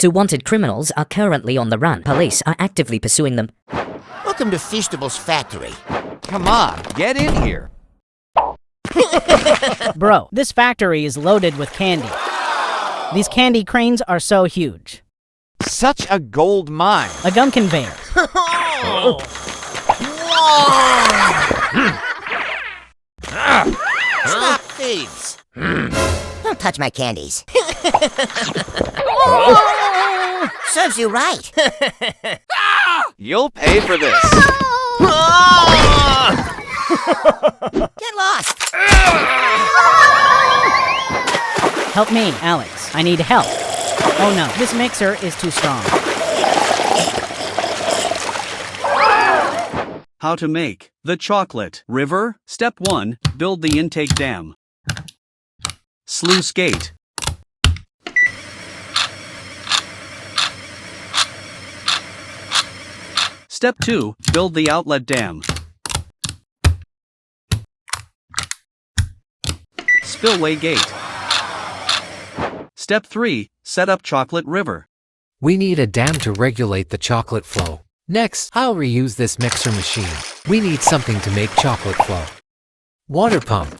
Two wanted criminals are currently on the run. Police are actively pursuing them. Welcome to Feastable's factory. Come on, get in here. Bro, this factory is loaded with candy. These candy cranes are so huge. Such a gold mine. A gum conveyor. Stop thieves! Don't touch my candies. Serves you right. You'll pay for this. Get lost. Help me, Alex. I need help. Oh no, this mixer is too strong. How to make the chocolate river. Step 1. Build the intake dam. Sluice gate. Step 2. Build the outlet dam. Spillway gate. Step 3. Set up chocolate river. We need a dam to regulate the chocolate flow. Next, I'll reuse this mixer machine. We need something to make chocolate flow. Water pump.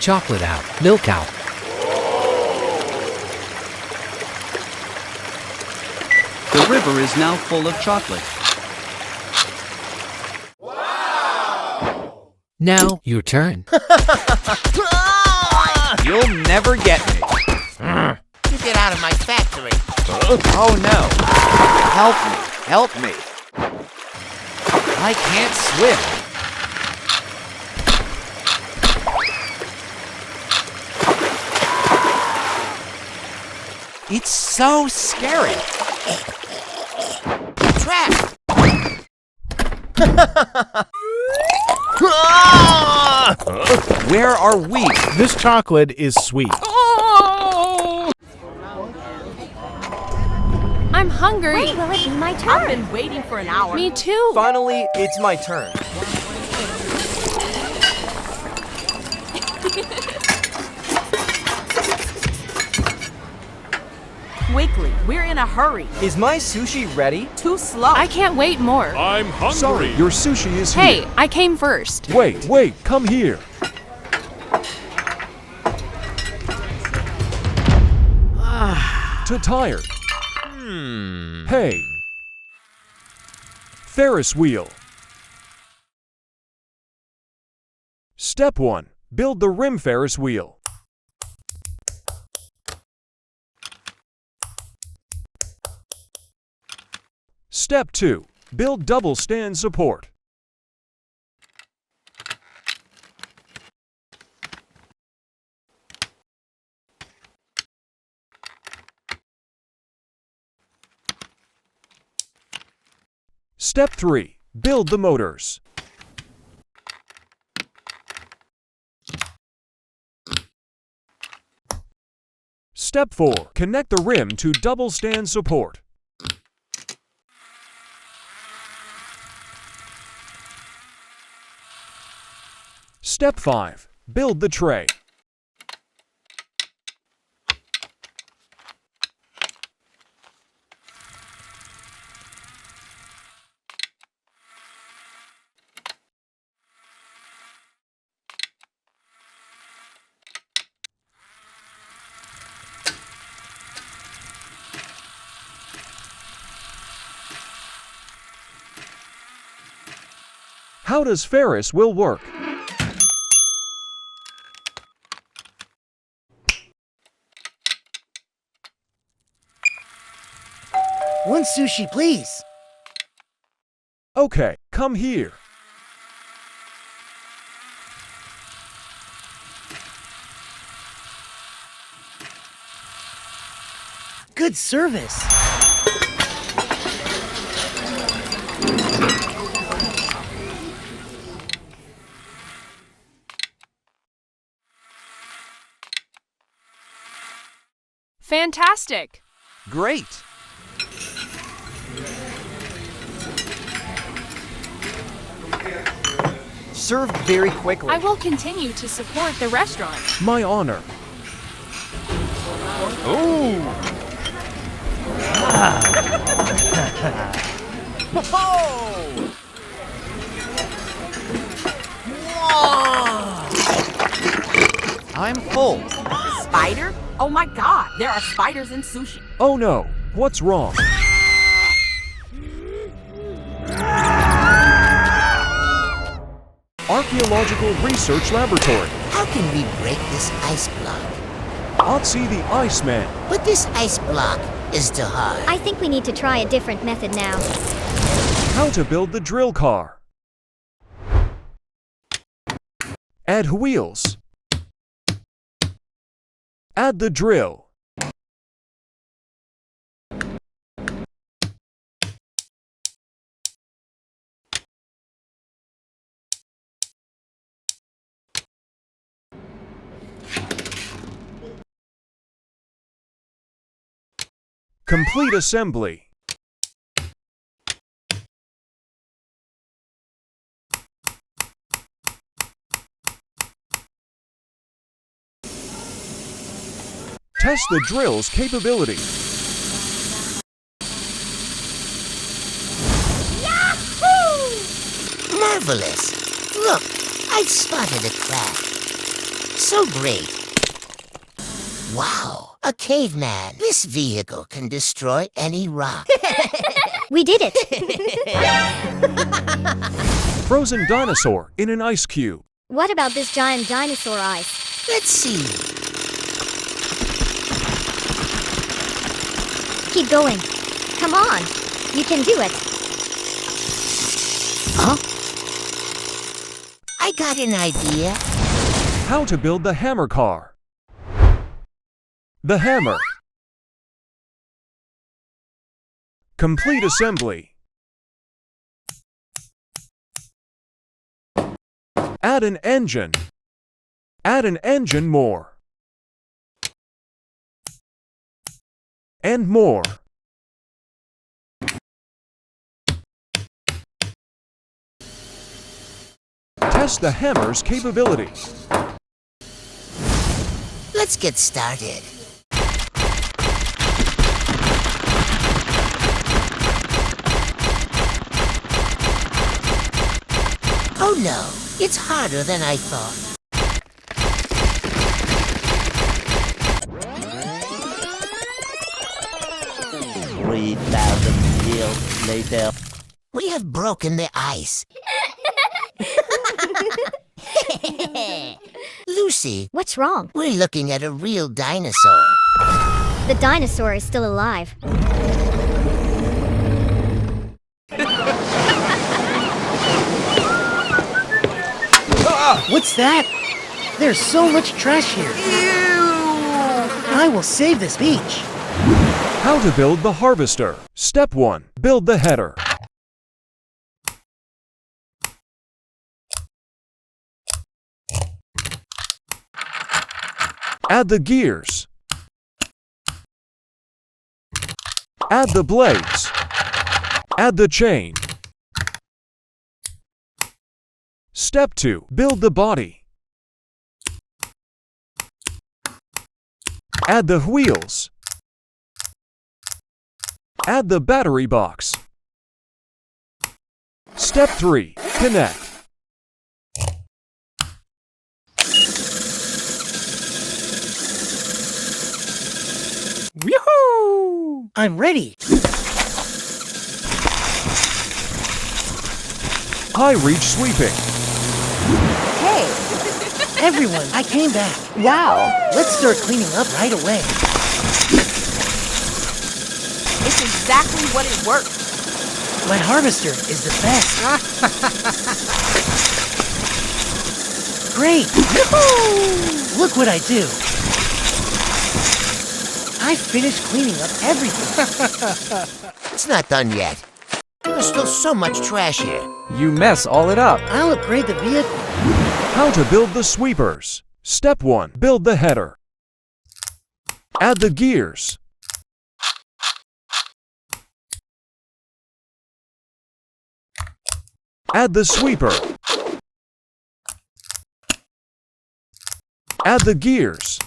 Chocolate out, milk out. The river is now full of chocolate. Now, your turn. You'll never get me. You get out of my factory. Oh no. Help me. Help me. I can't swim. It's so scary. Trapped. Where are we? This chocolate is sweet. I'm hungry. When will it be my turn? I've been waiting for an hour. Me too. Finally, it's my turn. Quickly, we're in a hurry. Is my sushi ready? Too slow. I can't wait more. I'm hungry. Sorry, your sushi is Hey, here. I came first. Wait, come here. Too tired. Hey. Ferris wheel. Step 1. Build the rim Ferris wheel. Step 2. Build double stand support. Step 3. Build the motors. Step 4. Connect the rim to double stand support. Step 5. Build the tray. How does Ferris wheel work? One sushi, please. Okay, come here. Good service. Fantastic. Great. Served very quickly. I will continue to support the restaurant. My honor. I'm full. Spider? Oh my god, there are spiders in sushi. Oh no, what's wrong? Archaeological Research Laboratory. How can we break this ice block? Otzi the Iceman. But this ice block is too hard. I think we need to try a different method now. How to build the drill car. Add wheels. Add the drill. Complete assembly. Test the drill's capability. Marvelous! Look, I've spotted a crack. So great. Wow, a caveman. This vehicle can destroy any rock. We did it! Frozen dinosaur in an ice cube. What about this giant dinosaur ice? Let's see. Keep going. Come on. You can do it. Huh? I got an idea. How to build the hammer car. The hammer. Complete assembly. Add an engine. Add an engine more. And more. Test the hammer's capability. Let's get started. Oh no, it's harder than I thought. 3,000 years later. We have broken the ice. Lucy, What's wrong? we're looking at a real dinosaur. The dinosaur is still alive. What's that? There's so much trash here. I will save this beach. How to build the harvester. Step 1. Build the header. Add the gears. Add the blades. Add the chain. Step 2. Build the body. Add the wheels. Add the battery box. Step 3. Connect. Yoo-hoo! I'm ready. High reach sweeping. Hey! Everyone, I came back. Wow. Let's start cleaning up right away. It's exactly what it works. My harvester is the best. Great! Yoo-hoo! Look what I do. I finished cleaning up everything. It's not done yet. There's still so much trash here. You mess all it up. I'll upgrade the vehicle. How to build the sweepers. Step 1. Build the header. Add the gears. Add the sweeper. Add the gears.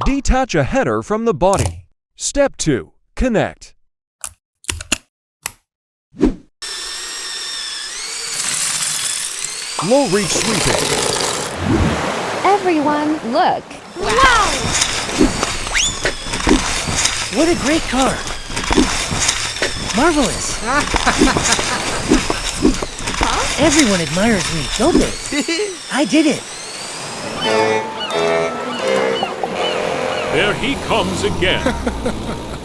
Detach a header from the body. Step 2. Connect. Low reach sweeping. Everyone, look. What a great car. Marvelous. Everyone admires me, don't they? I did it. There he comes again.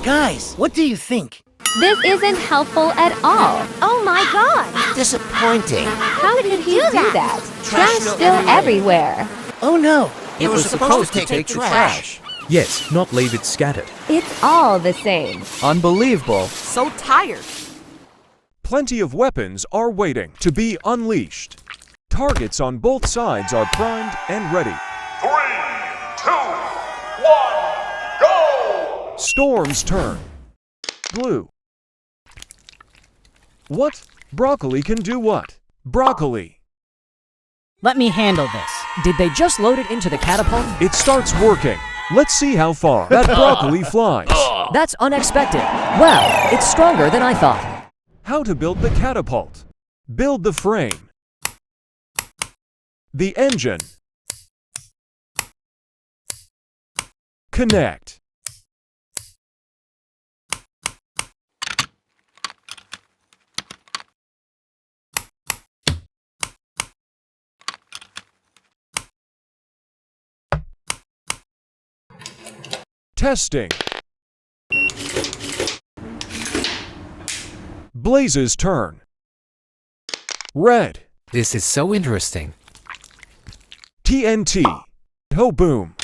Guys, what do you think? This isn't helpful at all. Oh my god! Disappointing. How did he do that? Trash still everywhere. Oh no. It was supposed to take the trash. Yes, not leave it scattered. It's all the same. Unbelievable. So tired. Plenty of weapons are waiting to be unleashed. Targets on both sides are primed and ready. 3, 2, 1, go! Storm's turn. Glue. What? Broccoli can do what? Broccoli. Let me handle this. Did they just load it into the catapult? It starts working. Let's see how far that broccoli flies. That's unexpected. Wow, it's stronger than I thought. How to build the catapult. Build the frame. The engine. Connect. Testing. Blaze's turn. Red. This is so interesting. TNT. Ho boom.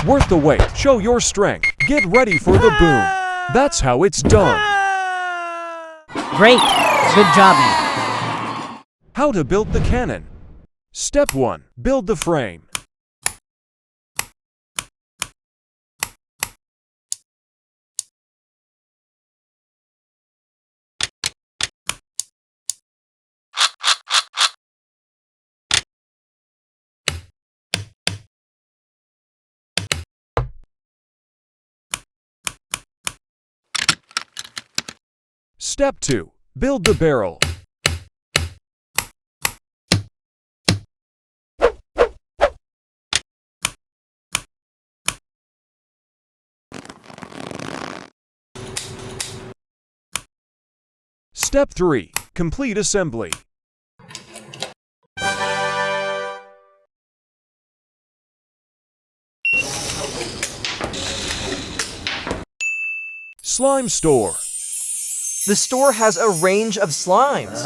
Worth the wait. Show your strength. Get ready for the boom. That's how it's done. Great. Good job, man. How to build the cannon. Step 1. Build the frame. Step 2. Build the barrel. Step 3. Complete assembly. Slime store. The store has a range of slimes.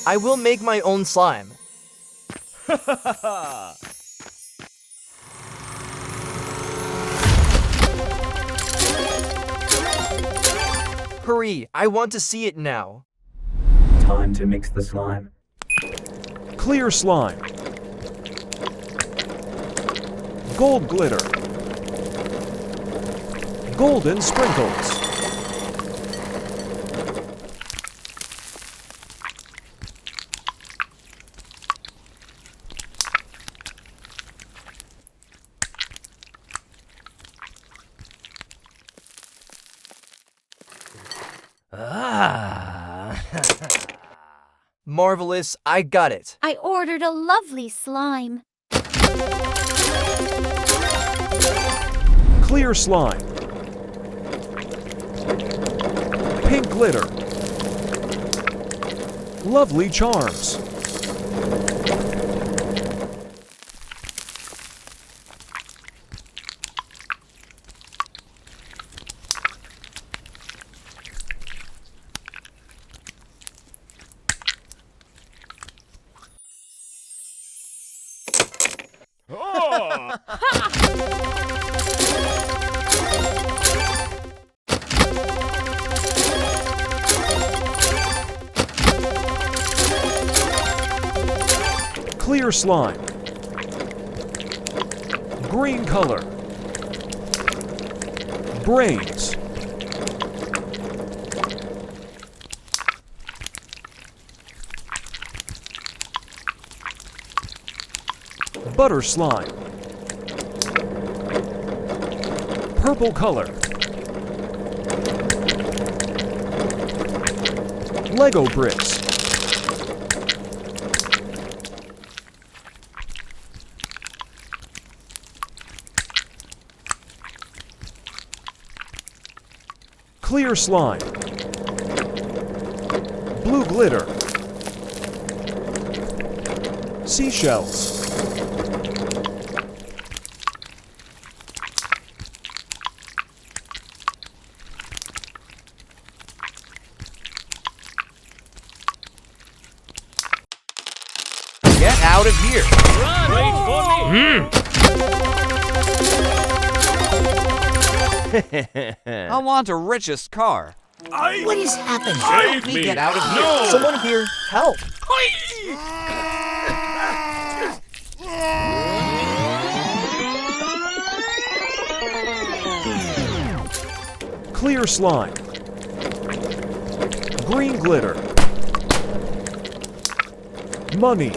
I will make my own slime. Hurry, I want to see it now. Time to mix the slime. Clear slime. Gold glitter. Golden sprinkles. Marvelous, I got it. I ordered a lovely slime. Clear slime. Pink glitter. Lovely charms. Clear slime. Green color. Brains. Butter slime. Purple color. Lego bricks. Clear slime. Blue glitter. Seashells. Get out of here! Wait for I want a richest car. What is happening? Help me get out of here! No. Someone here, help! Clear slime. Green glitter. Money.